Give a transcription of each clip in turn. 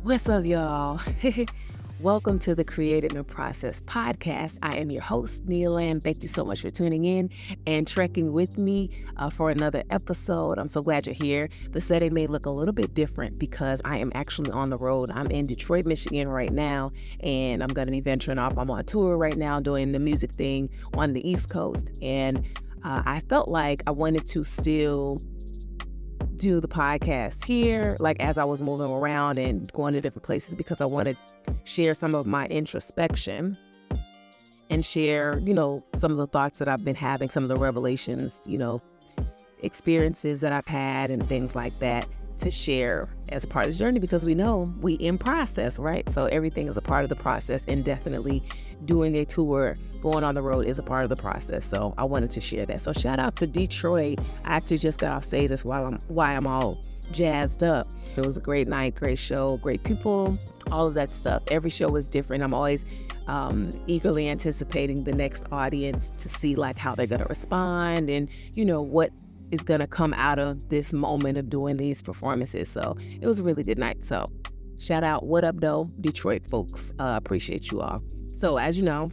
What's up, y'all? Welcome to the Creative and Process podcast. I am your host, Neil Ann. Thank you so much for tuning in and trekking with me for another episode. I'm so glad you're here. The setting may look a little bit different because I am actually on the road. I'm in Detroit, Michigan right now, and I'm going to be venturing off. I'm on tour right now doing the music thing on the East Coast. And I felt like I wanted to still do the podcast here, like as I was moving around and going to different places, because I want to share some of my introspection and share, some of the thoughts that I've been having, some of the revelations, experiences that I've had and things like that to share as a part of the journey, because we know we in process, right? So everything is a part of the process, and definitely doing a tour, going on the road is a part of the process. So I wanted to share that. So shout out to Detroit. I actually just got off stage. That's why I'm all jazzed up. It was a great night, great show, great people, all of that stuff. Every show was different. I'm always eagerly anticipating the next audience to see like how they're going to respond and, what is going to come out of this moment of doing these performances. So it was a really good night. So shout out, what up though, Detroit folks. Appreciate you all. So as you know,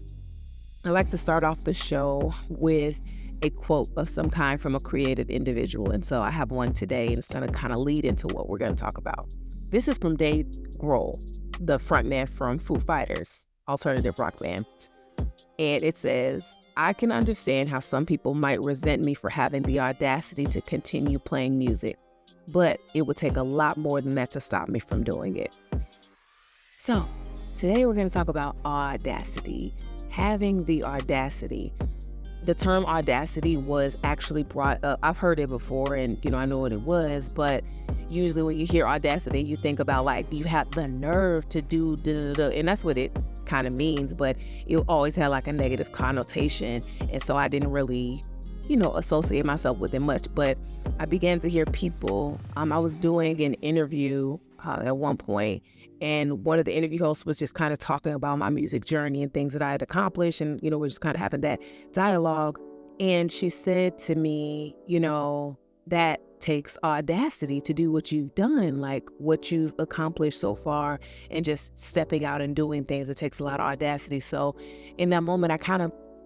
I like to start off the show with a quote of some kind from a creative individual. And so I have one today, and it's going to kind of lead into what we're going to talk about. This is from Dave Grohl, the frontman from Foo Fighters, alternative rock band. And it says, "I can understand how some people might resent me for having the audacity to continue playing music, but it would take a lot more than that to stop me from doing it." So today we're going to talk about audacity, having the audacity. The term audacity was actually brought up. I've heard it before, and I know what it was, but usually when you hear audacity, you think about like you have the nerve to do da-da-da, and that's what it kind of means, but it always had like a negative connotation, and so I didn't really associate myself with it much. But I began to hear people. I was doing an interview at one point, and one of the interview hosts was just kind of talking about my music journey and things that I had accomplished, and we're just kind of having that dialogue. And she said to me, that takes audacity to do what you've done, like what you've accomplished so far, and just stepping out and doing things. It takes a lot of audacity. So in that moment,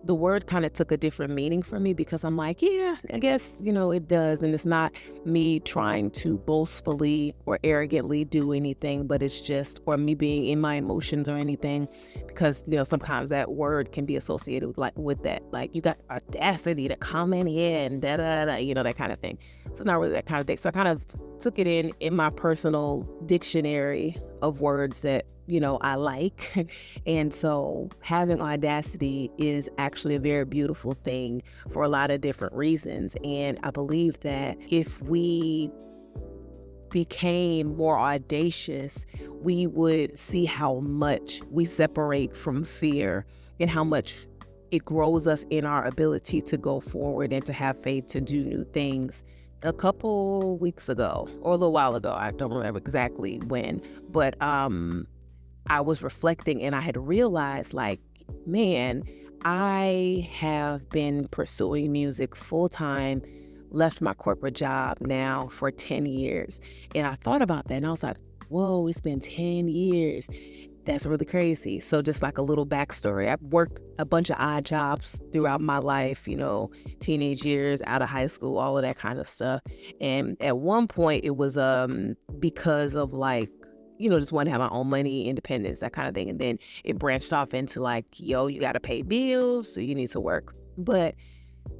the word kind of took a different meaning for me, because I'm like, yeah, I guess, it does. And it's not me trying to boastfully or arrogantly do anything, but it's just, or me being in my emotions or anything, because, sometimes that word can be associated with that, like you got audacity to come in here and da-da-da, that kind of thing. So not really that kind of thing. So I kind of took it in my personal dictionary of words that, I like. And so having audacity is actually a very beautiful thing for a lot of different reasons. And I believe that if we became more audacious, we would see how much we separate from fear and how much it grows us in our ability to go forward and to have faith to do new things. A couple weeks ago, or a little while ago, I don't remember exactly when, but I was reflecting, and I had realized, like, man, I have been pursuing music full time, left my corporate job now for 10 years. And I thought about that, and I was like, whoa, it's been 10 years. That's really crazy. So just like a little backstory, I've worked a bunch of odd jobs throughout my life, teenage years, out of high school, all of that kind of stuff. And at one point it was because of like, just want to have my own money, independence, that kind of thing. And then it branched off into like, you got to pay bills, so you need to work. But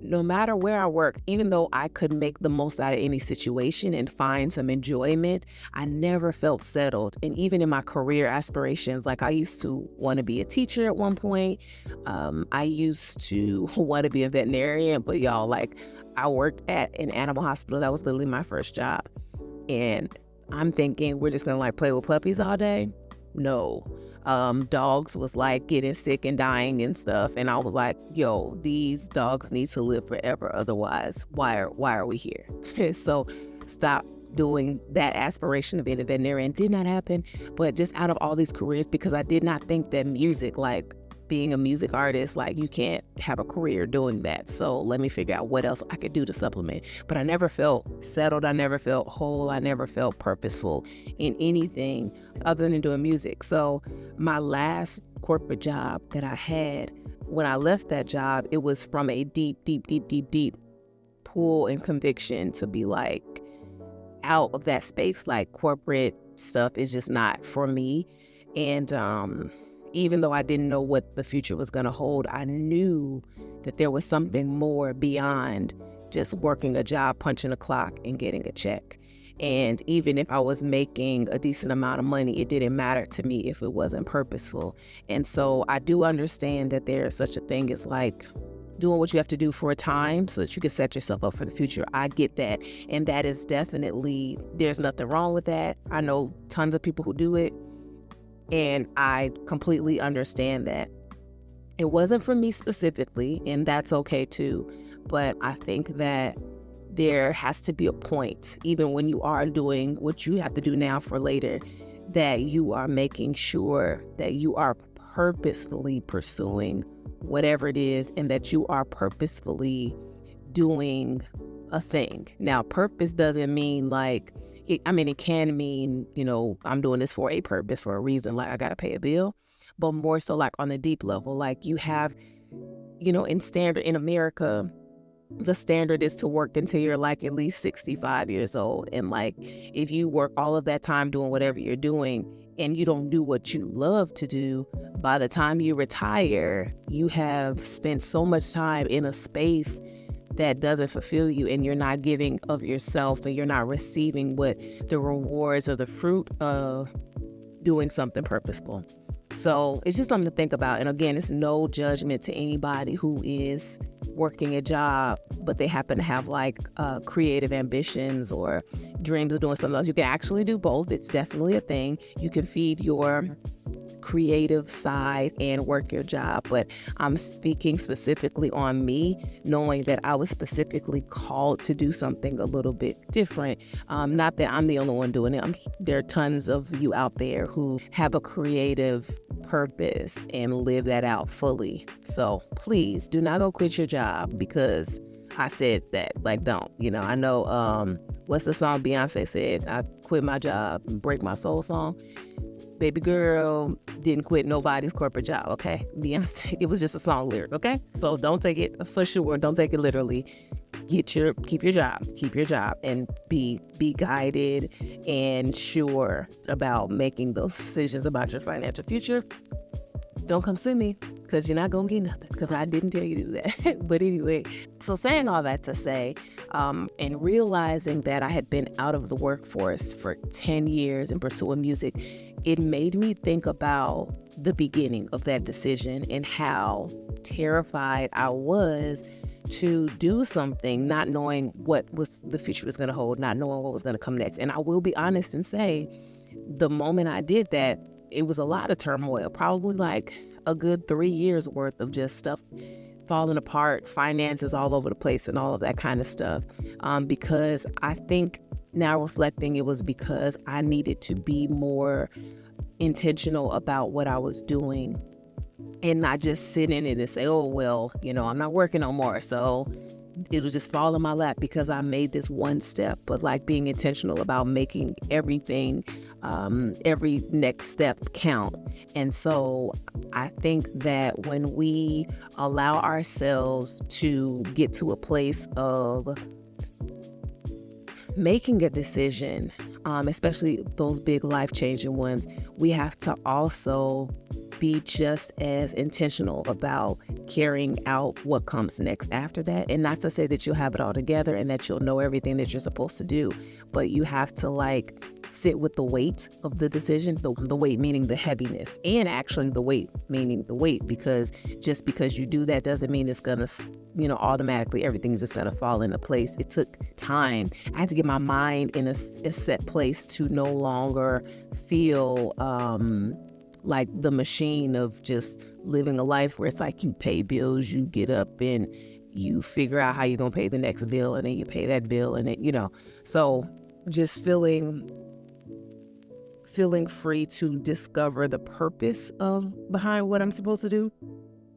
no matter where I worked, even though I could make the most out of any situation and find some enjoyment, I never felt settled. And even in my career aspirations, like I used to want to be a teacher at one point. I used to want to be a veterinarian, but y'all, like I worked at an animal hospital. That was literally my first job. And I'm thinking we're just going to like play with puppies all day. No. Dogs was like getting sick and dying and stuff. And I was like, these dogs need to live forever. Otherwise, why are we here? So stop doing that aspiration of being a veterinarian. Did not happen. But just out of all these careers, because I did not think that music, like being a music artist, like you can't have a career doing that. So let me figure out what else I could do to supplement. But I never felt settled. I never felt whole. I never felt purposeful in anything other than doing music. So my last corporate job that I had, when I left that job, it was from a deep pull and conviction to be like out of that space. Like corporate stuff is just not for me. And even though I didn't know what the future was going to hold, I knew that there was something more beyond just working a job, punching a clock, and getting a check. And even if I was making a decent amount of money, it didn't matter to me if it wasn't purposeful. And so I do understand that there is such a thing as like doing what you have to do for a time so that you can set yourself up for the future. I get that. And that is definitely, there's nothing wrong with that. I know tons of people who do it. And I completely understand that. It wasn't for me specifically, and that's okay too. But I think that there has to be a point, even when you are doing what you have to do now for later, that you are making sure that you are purposefully pursuing whatever it is, and that you are purposefully doing a thing. Now, purpose doesn't mean like, it can mean, I'm doing this for a purpose, for a reason, like I got to pay a bill, but more so like on a deep level, like you have, in America, the standard is to work until you're like at least 65 years old. And like, if you work all of that time doing whatever you're doing and you don't do what you love to do, by the time you retire, you have spent so much time in a space that doesn't fulfill you, and you're not giving of yourself, and you're not receiving what the rewards or the fruit of doing something purposeful. So it's just something to think about. And again, it's no judgment to anybody who is working a job, but they happen to have like creative ambitions or dreams of doing something else. You can actually do both. It's definitely a thing. You can feed your creative side and work your job. But I'm speaking specifically on me, knowing that I was specifically called to do something a little bit different. Not that I'm the only one doing it. There are tons of you out there who have a creative purpose and live that out fully. So please do not go quit your job because I said that. Like, don't. I know, what's the song Beyonce said? I quit my job and break my soul song. Baby girl didn't quit nobody's corporate job, okay? Beyonce, it was just a song lyric, okay? So don't take it for sure. Don't take it literally. Keep your job, and be guided and sure about making those decisions about your financial future. Don't come sue me because you're not going to get nothing because I didn't tell you to do that. But anyway, so saying all that to say, and realizing that I had been out of the workforce for 10 years and pursuing music, it made me think about the beginning of that decision and how terrified I was to do something, not knowing what was the future was going to hold, not knowing what was going to come next. And I will be honest and say, the moment I did that, it was a lot of turmoil, probably like a good 3 years worth of just stuff falling apart, finances all over the place and all of that kind of stuff. Because I think now reflecting, it was because I needed to be more intentional about what I was doing and not just sit in it and say, oh, well, I'm not working no more, so it'll just fall in my lap because I made this one step. But like being intentional about making everything, every next step count. And so I think that when we allow ourselves to get to a place of making a decision, especially those big life-changing ones, we have to also be just as intentional about carrying out what comes next after that. And not to say that you'll have it all together and that you'll know everything that you're supposed to do, but you have to like sit with the weight of the decision, the weight meaning the heaviness, and actually the weight meaning the weight, because just because you do that doesn't mean it's gonna, automatically everything's just gonna fall into place. It took time. I had to get my mind in a set place to no longer feel like the machine of just living a life where it's like you pay bills, you get up and you figure out how you're gonna pay the next bill, and then you pay that bill, and it, so just feeling free to discover the purpose of behind what I'm supposed to do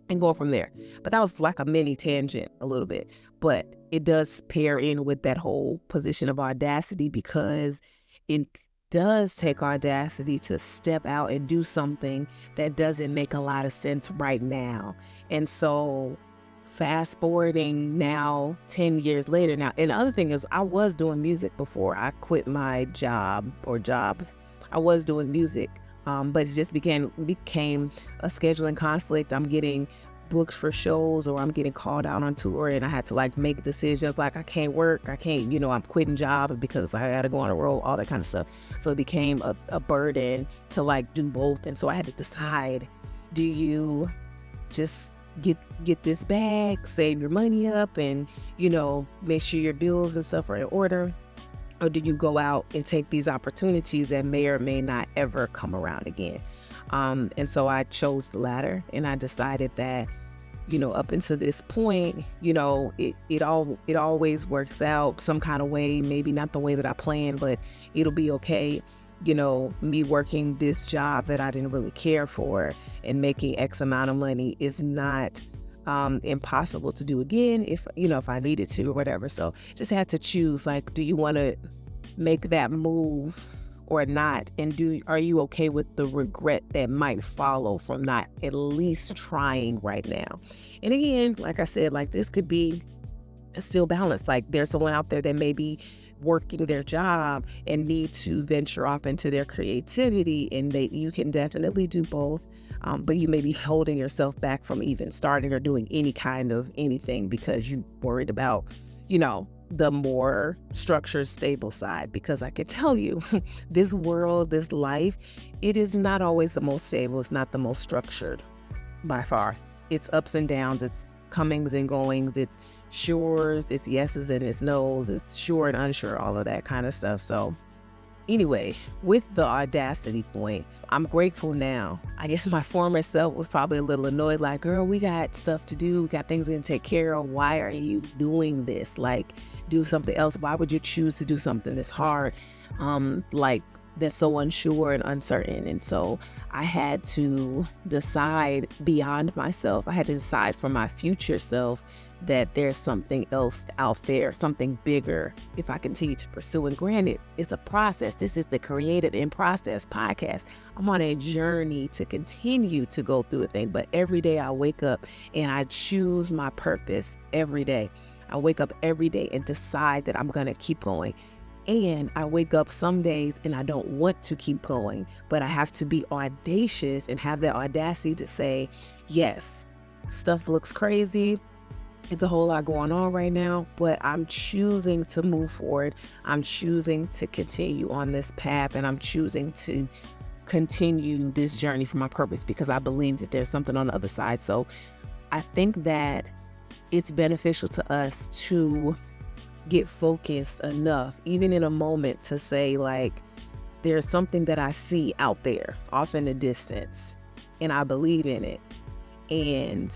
and go from there. But that was like a mini tangent a little bit. But it does pair in with that whole position of audacity, because it does take audacity to step out and do something that doesn't make a lot of sense right now. And so fast forwarding now 10 years later now, and the other thing is I was doing music before I quit my job or jobs. I was doing music, but it just became a scheduling conflict. I'm getting booked for shows, or I'm getting called out on tour, and I had to like make decisions like I can't work, I can't, I'm quitting jobs because I had to go on a road, all that kind of stuff. So it became a burden to like do both. And so I had to decide, do you just get this bag, save your money up, and make sure your bills and stuff are in order, or do you go out and take these opportunities that may or may not ever come around again? And so I chose the latter, and I decided that up until this point, it always works out some kind of way, maybe not the way that I planned, but it'll be okay. Me working this job that I didn't really care for and making X amount of money is not impossible to do again if I needed to or whatever. So just had to choose, like, do you want to make that move or not? And are you okay with the regret that might follow from not at least trying right now? And again, like I said, like, this could be still balanced. Like, there's someone out there that may be working their job and need to venture off into their creativity, and you can definitely do both. But you may be holding yourself back from even starting or doing any kind of anything because you're worried about, the more structured, stable side. Because I can tell you, this world, this life, it is not always the most stable. It's not the most structured by far. It's ups and downs. It's comings and goings. It's sures, it's yeses and it's nos. It's sure and unsure, all of that kind of stuff. So anyway, with the audacity point, I'm grateful now. I guess my former self was probably a little annoyed, like, girl, we got stuff to do. We got things we can take care of. Why are you doing this? Like, do something else. Why would you choose to do something that's hard? Like, that's so unsure and uncertain. And so I had to decide beyond myself. I had to decide for my future self that there's something else out there, something bigger, if I continue to pursue. And granted, it's a process. This is the Created in Process podcast. I'm on a journey to continue to go through a thing, but every day I wake up and I choose my purpose every day. I wake up every day and decide that I'm going to keep going. And I wake up some days and I don't want to keep going, but I have to be audacious and have that audacity to say, yes, stuff looks crazy. It's a whole lot going on right now, but I'm choosing to move forward. I'm choosing to continue on this path, and I'm choosing to continue this journey for my purpose because I believe that there's something on the other side. So I think that it's beneficial to us to get focused enough, even in a moment, to say, like, there's something that I see out there off in the distance and I believe in it. And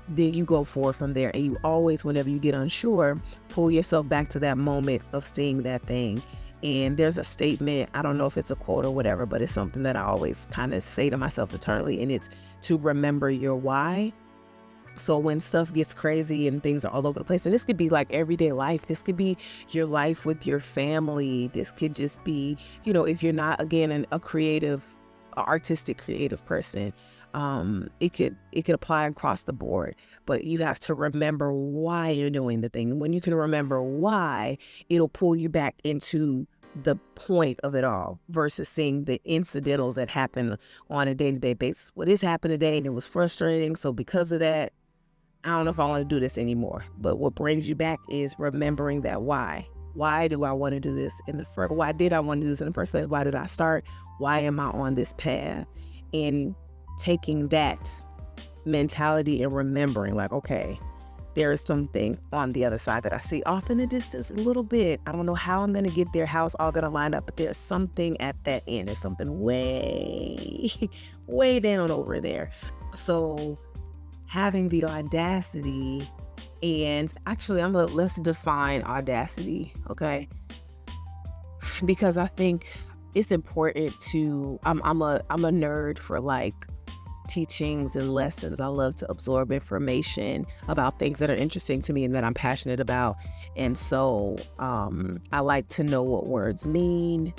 then you go forward from there. And you always, whenever you get unsure, pull yourself back to that moment of seeing that thing. And there's a statement, I don't know if it's a quote or whatever, but it's something that I always kind of say to myself eternally, and it's to remember your why. So when stuff gets crazy and things are all over the place, and this could be like everyday life, this could be your life with your family, this could just be, if you're not, again, a creative, artistic, creative person, it could apply across the board. But you have to remember why you're doing the thing. When you can remember why, it'll pull you back into the point of it all versus seeing the incidentals that happen on a day-to-day basis. Well, this happened today and it was frustrating, so because of that, I don't know if I want to do this anymore. But what brings you back is remembering that why. Why do I want to do this why did I want to do this in the first place? Why did I start? Why am I on this path? And taking that mentality and remembering, like, okay, there is something on the other side that I see off in the distance a little bit. I don't know how I'm going to get there, how it's all going to line up, but there's something at that end. There's something way, way down over there. So having the audacity, and actually let's define audacity, okay? Because I think it's important to, I'm a nerd for like teachings and lessons. I love to absorb information about things that are interesting to me and that I'm passionate about. And so I like to know what words mean,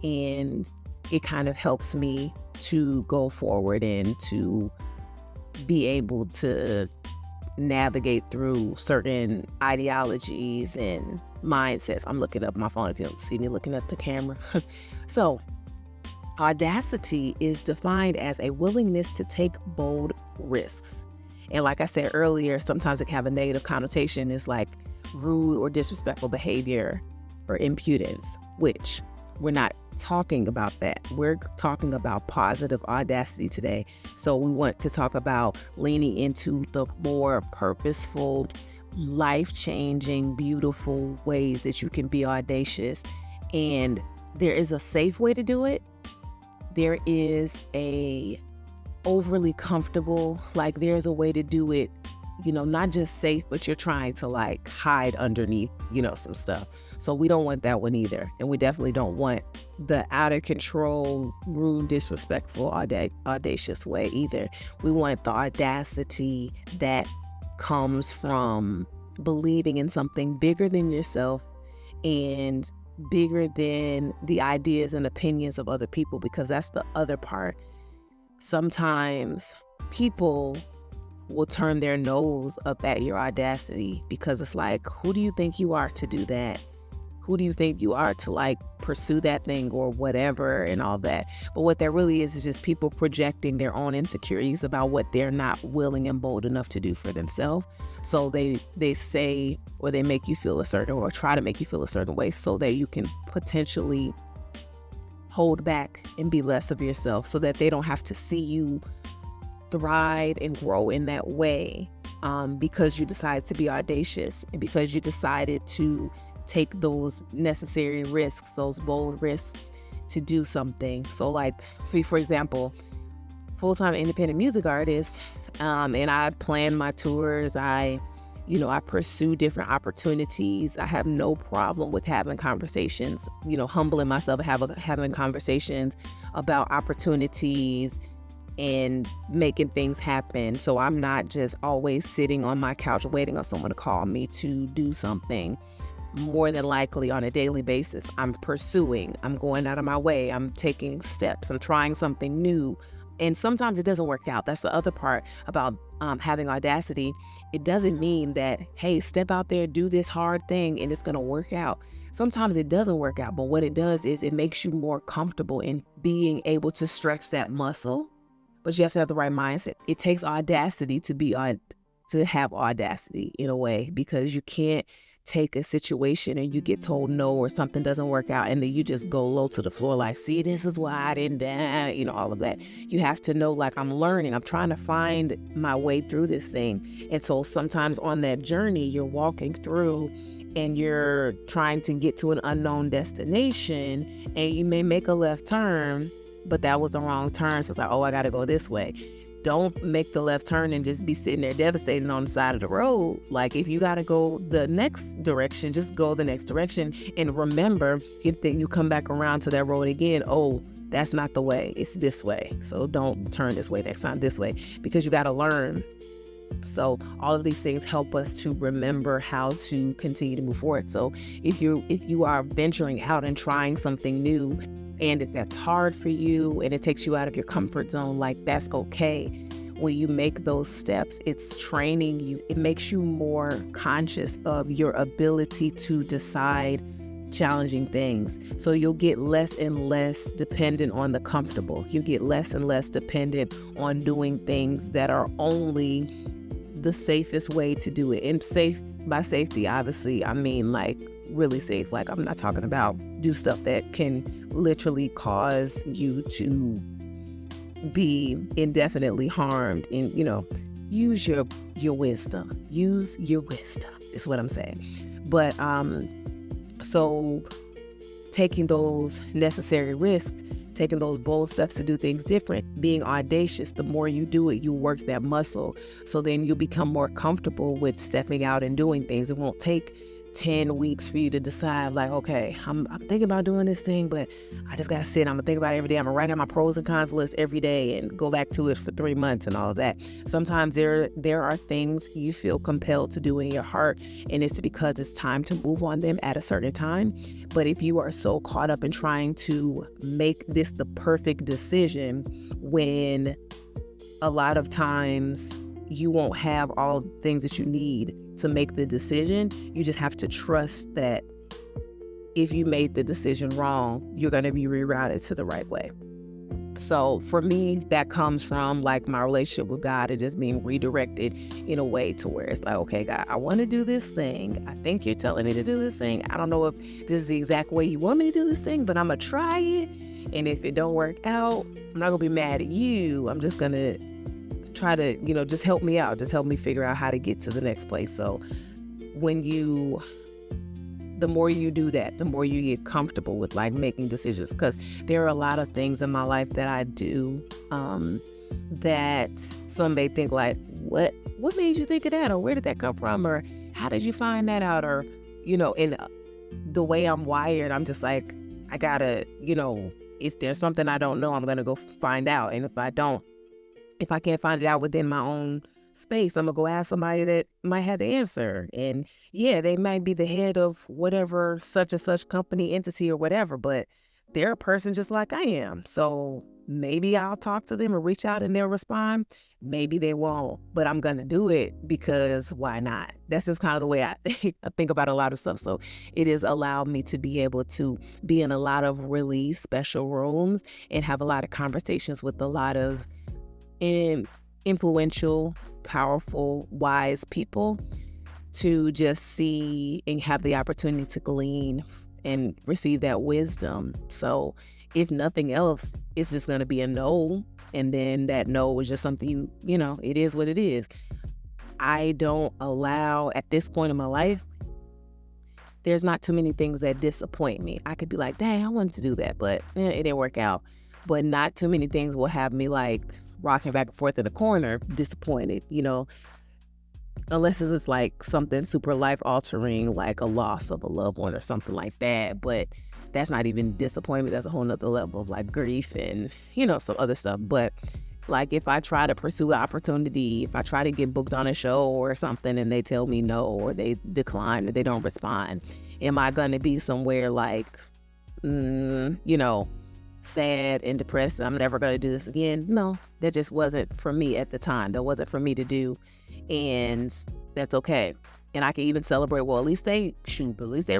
and it kind of helps me to go forward and to be able to navigate through certain ideologies and mindsets. I'm looking up my phone if you don't see me looking at the camera. So audacity is defined as a willingness to take bold risks. And like I said earlier, sometimes it can have a negative connotation. It's like rude or disrespectful behavior or impudence, which we're not talking about that. We're talking about positive audacity today. So we want to talk about leaning into the more purposeful, life-changing, beautiful ways that you can be audacious. And there is a safe way to do it. There is a overly comfortable, like there's a way to do it, not just safe, but you're trying to like hide underneath, some stuff. So we don't want that one either. And we definitely don't want the out of control, rude, disrespectful, audacious way either. We want the audacity that comes from believing in something bigger than yourself and bigger than the ideas and opinions of other people, because that's the other part. Sometimes people will turn their nose up at your audacity because it's like, who do you think you are to do that? Who do you think you are to like pursue that thing or whatever and all that? But what that really is just people projecting their own insecurities about what they're not willing and bold enough to do for themselves. So they say, or they make you feel a certain, or try to make you feel a certain way so that you can potentially hold back and be less of yourself, so that they don't have to see you thrive and grow in that way, because you decided to be audacious and because you decided to take those necessary risks, those bold risks to do something. So like, for example, full-time independent music artist, and I plan my tours. I pursue different opportunities. I have no problem with having conversations, humbling myself, having conversations about opportunities and making things happen. So I'm not just always sitting on my couch waiting on someone to call me to do something. More than likely on a daily basis, I'm pursuing, I'm going out of my way, I'm taking steps, I'm trying something new. And sometimes it doesn't work out. That's the other part about having audacity. It doesn't mean that, hey, step out there, do this hard thing and it's going to work out. Sometimes it doesn't work out, but what it does is it makes you more comfortable in being able to stretch that muscle. But you have to have the right mindset. It takes audacity to have audacity in a way, because you can't take a situation and you get told no or something doesn't work out and then you just go low to the floor like, see, this is why I didn't, all of that. You have to know, like, I'm learning, I'm trying to find my way through this thing. And so sometimes on that journey, you're walking through and you're trying to get to an unknown destination and you may make a left turn, but that was the wrong turn. So it's like, oh, I got to go this way. Don't make the left turn and just be sitting there devastated on the side of the road. Like, if you got to go the next direction, just go the next direction. And remember, if you come back around to that road again, oh, that's not the way, it's this way. So don't turn this way next time, this way, because you got to learn. So all of these things help us to remember how to continue to move forward. So if you are venturing out and trying something new, and if that's hard for you and it takes you out of your comfort zone, like, that's okay. When you make those steps, it's training you. It makes you more conscious of your ability to decide challenging things. So you'll get less and less dependent on the comfortable. You get less and less dependent on doing things that are only the safest way to do it. And safe, by safety, obviously, I mean like really safe. Like, I'm not talking about do stuff that can literally cause you to be indefinitely harmed. And, use your wisdom. Use your wisdom is what I'm saying. But so taking those necessary risks, taking those bold steps to do things different, being audacious, the more you do it, you work that muscle. So then you'll become more comfortable with stepping out and doing things. It won't take 10 weeks for you to decide, like, okay, I'm thinking about doing this thing, but I just gotta sit. I'm gonna think about it every day. I'm gonna write out my pros and cons list every day and go back to it for 3 months and all of that. Sometimes there are things you feel compelled to do in your heart, and it's because it's time to move on them at a certain time. But if you are so caught up in trying to make this the perfect decision, when a lot of times you won't have all the things that you need to make the decision, you just have to trust that if you made the decision wrong, you're going to be rerouted to the right way. So for me, that comes from like my relationship with God. It just being redirected in a way to where it's like, okay, God, I want to do this thing. I think you're telling me to do this thing. I don't know if this is the exact way you want me to do this thing, but I'm going to try it. And if it don't work out, I'm not going to be mad at you. I'm just going to try to, just help me out. Just help me figure out how to get to the next place. So the more you do that, the more you get comfortable with like making decisions. Because there are a lot of things in my life that I do that some may think like, what made you think of that? Or where did that come from? Or how did you find that out? Or, and the way I'm wired, I'm just like, I gotta, if there's something I don't know, I'm going to go find out. And if I can't find it out within my own space, I'm going to go ask somebody that might have the answer. And yeah, they might be the head of whatever such and such company, entity or whatever, but they're a person just like I am. So maybe I'll talk to them or reach out and they'll respond. Maybe they won't, but I'm going to do it because why not? That's just kind of the way I think about a lot of stuff. So it has allowed me to be able to be in a lot of really special rooms and have a lot of conversations with a lot of influential, powerful, wise people, to just see and have the opportunity to glean and receive that wisdom. So if nothing else, it's just going to be a no. And then that no is just something it is what it is. I don't allow, at this point in my life, there's not too many things that disappoint me. I could be like, dang, I wanted to do that, but it didn't work out. But not too many things will have me like rocking back and forth in the corner, disappointed, unless it's just like something super life altering, like a loss of a loved one or something like that. But that's not even disappointment. That's a whole nother level of like grief and, some other stuff. But like if I try to pursue an opportunity, if I try to get booked on a show or something and they tell me no, or they decline, or they don't respond, am I going to be somewhere like, sad and depressed, I'm never going to do this again? No, that just wasn't for me at the time. That wasn't for me to do. And that's okay. And I can even celebrate, well, at least they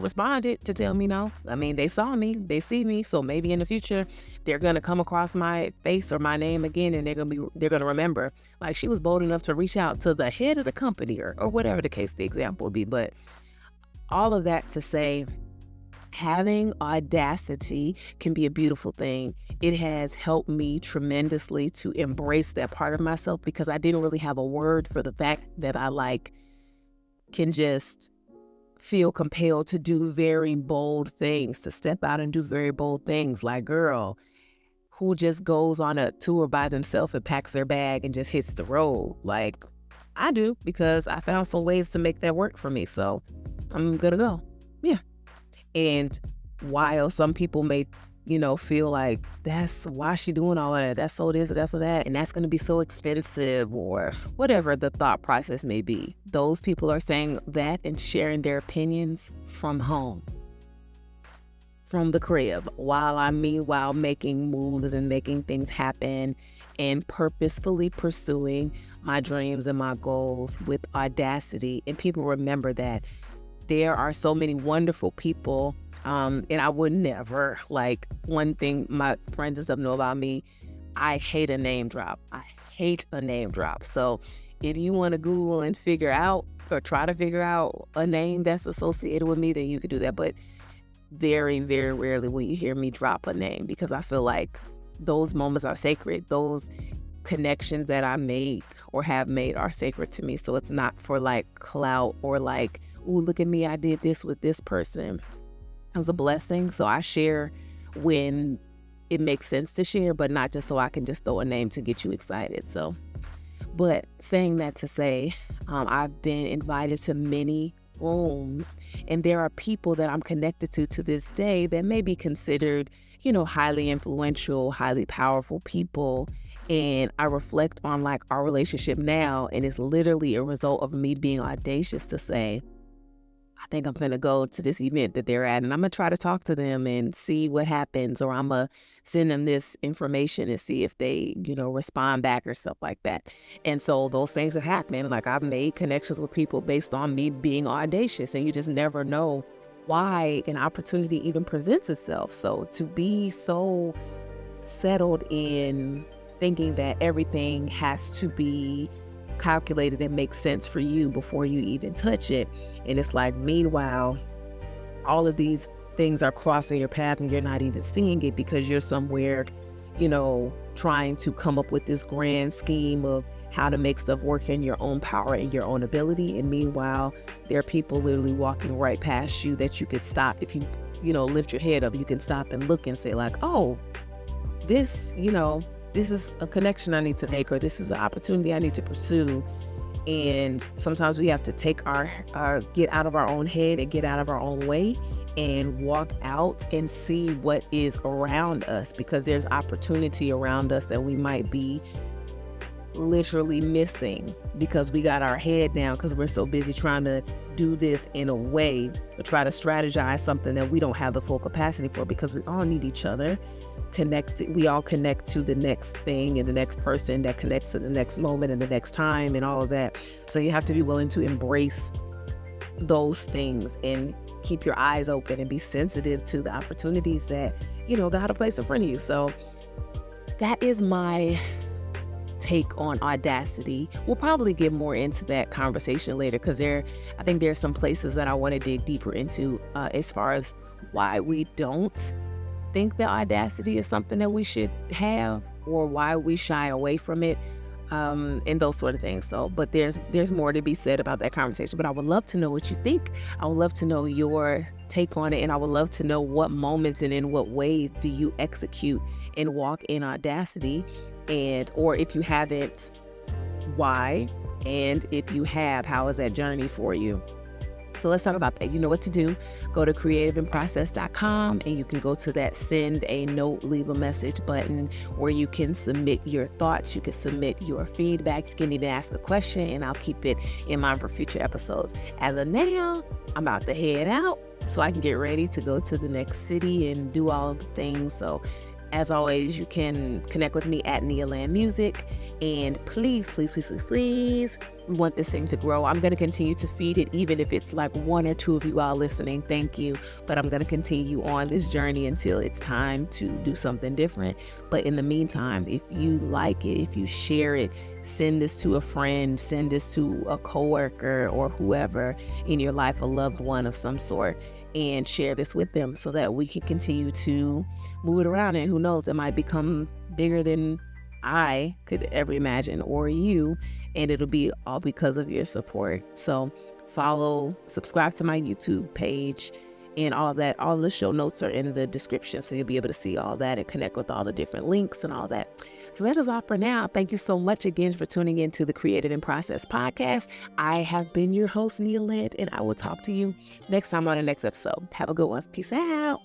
responded to tell me no. I mean, they saw me, they see me. So maybe in the future, they're going to come across my face or my name again, and they're going to remember, like, she was bold enough to reach out to the head of the company or whatever the case, the example would be. But all of that to say, having Audacity can be a beautiful thing. It has helped me tremendously to embrace that part of myself, because I didn't really have a word for the fact that I can just feel compelled to do very bold things, to step out and do very bold things. Like, girl, who just goes on a tour by themselves and packs their bag and just hits the road? Like, I do, because I found some ways to make that work for me. So I'm gonna go. Yeah. And while some people may, feel like, that's why she doing all that, that's so this, that's so that, and that's going to be so expensive, or whatever the thought process may be, those people are saying that and sharing their opinions from home, from the crib, while I'm meanwhile making moves and making things happen and purposefully pursuing my dreams and my goals with Audacity. And people remember that there are so many wonderful people, and I would never, one thing my friends and stuff know about me, I hate a name drop. So if you want to Google and figure out, or try to figure out a name that's associated with me, then you could do that. But very, very rarely will you hear me drop a name, because I feel like those moments are sacred. Those connections that I make or have made are sacred to me. So it's not for clout or ooh, look at me, I did this with this person. It was a blessing. So I share when it makes sense to share, but not just so I can just throw a name to get you excited. So, but saying that to say, I've been invited to many rooms, and there are people that I'm connected to this day that may be considered, highly influential, highly powerful people. And I reflect on like our relationship now, and it's literally a result of me being audacious to say, I think I'm gonna go to this event that they're at, and I'm gonna try to talk to them and see what happens, or I'm gonna send them this information and see if they, respond back or stuff like that. And so those things have happened. Like, I've made connections with people based on me being audacious, and you just never know why an opportunity even presents itself. So to be so settled in thinking that everything has to be calculated and make sense for you before you even touch it. And it's like, meanwhile, all of these things are crossing your path and you're not even seeing it because you're somewhere, trying to come up with this grand scheme of how to make stuff work in your own power and your own ability. And meanwhile, there are people literally walking right past you that you could stop. If you, lift your head up, you can stop and look and say like, oh, this is a connection I need to make, or this is an opportunity I need to pursue. And sometimes we have to take our get out of our own head and get out of our own way and walk out and see what is around us, because there's opportunity around us that we might be literally missing because we got our head down because we're so busy trying to do this in a way to try to strategize something that we don't have the full capacity for, because we all need each other. We all connect to the next thing and the next person that connects to the next moment and the next time and all of that. So you have to be willing to embrace those things and keep your eyes open and be sensitive to the opportunities that, God will place in front of you. So that is my take on Audacity. We'll probably get more into that conversation later, because I think there's some places that I want to dig deeper into as far as why we don't think that Audacity is something that we should have, or why we shy away from it, and those sort of things. So, but there's more to be said about that conversation. But I would love to know what you think. I would love to know your take on it, and I would love to know what moments and in what ways do you execute and walk in Audacity, or if you haven't, why? And if you have, how is that journey for you? So let's talk about that. You know what to do. Go to creativeandprocess.com and you can go to that send a note, leave a message button where you can submit your thoughts. You can submit your feedback. You can even ask a question, and I'll keep it in mind for future episodes. As of now, I'm about to head out so I can get ready to go to the next city and do all the things. So as always, you can connect with me at Nealand Music. And please, we want this thing to grow. I'm going to continue to feed it, even if it's like one or two of you all listening. Thank you. But I'm going to continue on this journey until it's time to do something different. But in the meantime, if you like it, if you share it, send this to a friend, send this to a coworker or whoever in your life, a loved one of some sort, and share this with them so that we can continue to move it around. And who knows, it might become bigger than I could ever imagine, or you, and it'll be all because of your support. So subscribe to my YouTube page, and all that. All the show notes are in the description, so you'll be able to see all that and connect with all the different links and all that. So that is all for now. Thank you so much again for tuning in to the Created in Process podcast. I have been your host, Nealand, and I will talk to you next time on the next episode. Have a good one. Peace out.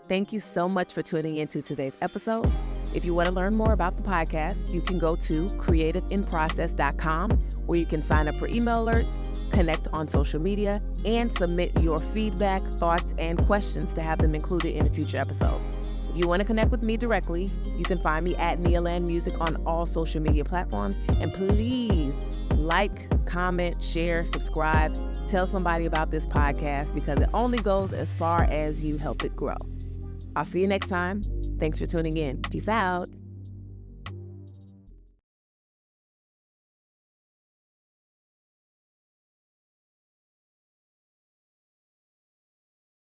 Thank you so much for tuning into today's episode. If you want to learn more about the podcast, you can go to creativeinprocess.com, where you can sign up for email alerts, connect on social media, and submit your feedback, thoughts, and questions to have them included in a future episode. If you want to connect with me directly, you can find me at Nealand Music on all social media platforms. And please like, comment, share, subscribe, tell somebody about this podcast, because it only goes as far as you help it grow. I'll see you next time. Thanks for tuning in. Peace out.